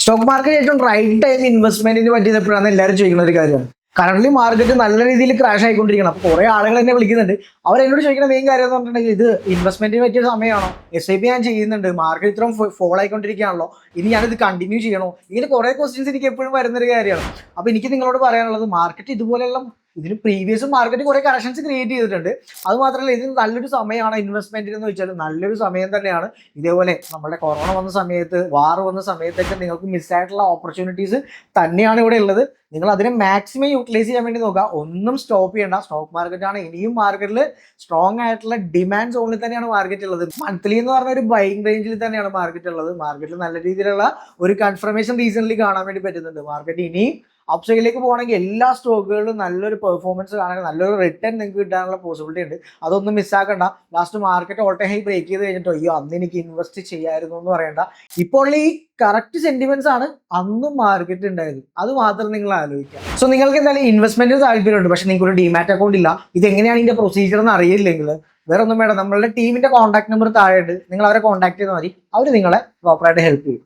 Stock market ഏറ്റവും right time ഇൻവെസ്റ്റ്മെന്റിന് പറ്റിയത് എപ്പോഴാണ് എല്ലാവരും ചോദിക്കുന്ന ഒരു കാര്യമാണ്. കറന്റ് മാർക്കറ്റ് നല്ല രീതിയിൽ ക്രാഷ് ആയിക്കൊണ്ടിരിക്കണം. അപ്പോൾ കുറെ ആളുകൾ എന്നെ വിളിക്കുന്നുണ്ട്. അവരെന്നോട് ചോദിക്കുന്ന മെയിൻ കാര്യം എന്ന് പറഞ്ഞിട്ടുണ്ടെങ്കിൽ ഇത് ഇൻവെസ്റ്റ്മെന്റിന് പറ്റിയ സമയമാണോ, SIP ഞാൻ ചെയ്യുന്നുണ്ട്, മാർക്കറ്റ് ഇത്രയും ഫോൾ ആയിക്കൊണ്ടിരിക്കുകയാണല്ലോ, ഇനി ഞാനിത് കണ്ടിന്യൂ ചെയ്യണോ, ഇങ്ങനെ കുറെ ക്വസ്റ്റ്യൻസ് എനിക്ക് എപ്പോഴും വരുന്നൊരു കാര്യമാണ്. അപ്പോൾ എനിക്ക് നിങ്ങളോട് പറയാനുള്ളത്, മാർക്കറ്റ് ഇതുപോലെയുള്ള ഇതിന് പ്രീവിയസ് മാർക്കറ്റ് കുറെ കറക്ഷൻസ് ക്രിയേറ്റ് ചെയ്തിട്ടുണ്ട്. അത് മാത്രമല്ല, ഇതിന് നല്ലൊരു സമയമാണ് ഇൻവെസ്റ്റ്മെന്റിന് എന്ന് വെച്ചാൽ നല്ലൊരു സമയം തന്നെയാണ്. ഇതേപോലെ നമ്മുടെ കൊറോണ വന്ന സമയത്ത്, വാർ വന്ന സമയത്തൊക്കെ നിങ്ങൾക്ക് മിസ്സായിട്ടുള്ള ഓപ്പർച്യൂണിറ്റീസ് തന്നെയാണ് ഇവിടെ ഉള്ളത്. നിങ്ങൾ അതിനെ മാക്സിമം യൂട്ടിലൈസ് ചെയ്യാൻ വേണ്ടി നോക്കുക. ഒന്നും സ്റ്റോപ്പ് ചെയ്യേണ്ട. സ്റ്റോക്ക് മാർക്കറ്റ് ആണ് ഇനിയും മാർക്കറ്റിൽ സ്ട്രോങ് ആയിട്ടുള്ള ഡിമാൻഡ് സോണിൽ തന്നെയാണ് മാർക്കറ്റ് ഉള്ളത്. മന്ത്ലി എന്ന് പറഞ്ഞ ഒരു ബൈങ് റേഞ്ചിൽ തന്നെയാണ് മാർക്കറ്റ് ഉള്ളത്. മാർക്കറ്റിൽ നല്ല രീതിയിലുള്ള ഒരു കൺഫർമേഷൻ റീസെന്റ് കാണാൻ വേണ്ടി പറ്റുന്നുണ്ട്. മാർക്കറ്റ് ഇനിയും അപ്സൈഡിലേക്ക് പോകണമെങ്കിൽ എല്ലാ സ്റ്റോക്കുകളിലും നല്ലൊരു പെർഫോമൻസ് കാണാൻ, നല്ലൊരു റിട്ടേൺ നിങ്ങൾക്ക് കിട്ടാനുള്ള പോസിബിലിറ്റി ഉണ്ട്. അതൊന്നും മിസ്സാക്കണ്ട. Last market all time high break ചെയ്ത് കഴിഞ്ഞിട്ടോ അയ്യോ അന്ന് എനിക്ക് ഇൻവെസ്റ്റ് ചെയ്യായിരുന്നു എന്ന് പറയണ്ട. ഇപ്പോൾ ഈ കറക്റ്റ് സെന്റിമെന്റ്സ് ആണ് അന്നും മാർക്കറ്റ് ഉണ്ടായത്. അത് മാത്രം നിങ്ങൾ ആലോചിക്കുക. സോ നിങ്ങൾക്ക് എന്തായാലും ഇൻവെസ്റ്റ്മെന്റിന് താല്പര്യമുണ്ട്, പക്ഷെ നിങ്ങൾക്ക് ഒരു ഡിമാറ്റ് അക്കൗണ്ട് ഇല്ല, ഇതെങ്ങനെയാണ് ഇതിന്റെ പ്രൊസീജിയർ എന്ന് അറിയില്ലെങ്കിൽ വേറെ ഒന്നും വേണ്ട. നമ്മളുടെ ടീമിന്റെ കോൺടാക്ട് നമ്പർ താഴെ ഉണ്ട്. നിങ്ങൾ അവരെ കോൺടാക്ട് ചെയ്താൽ മതി. അവർ നിങ്ങളെ പ്രോപ്പറായിട്ട് ഹെൽപ്പ് ചെയ്യും.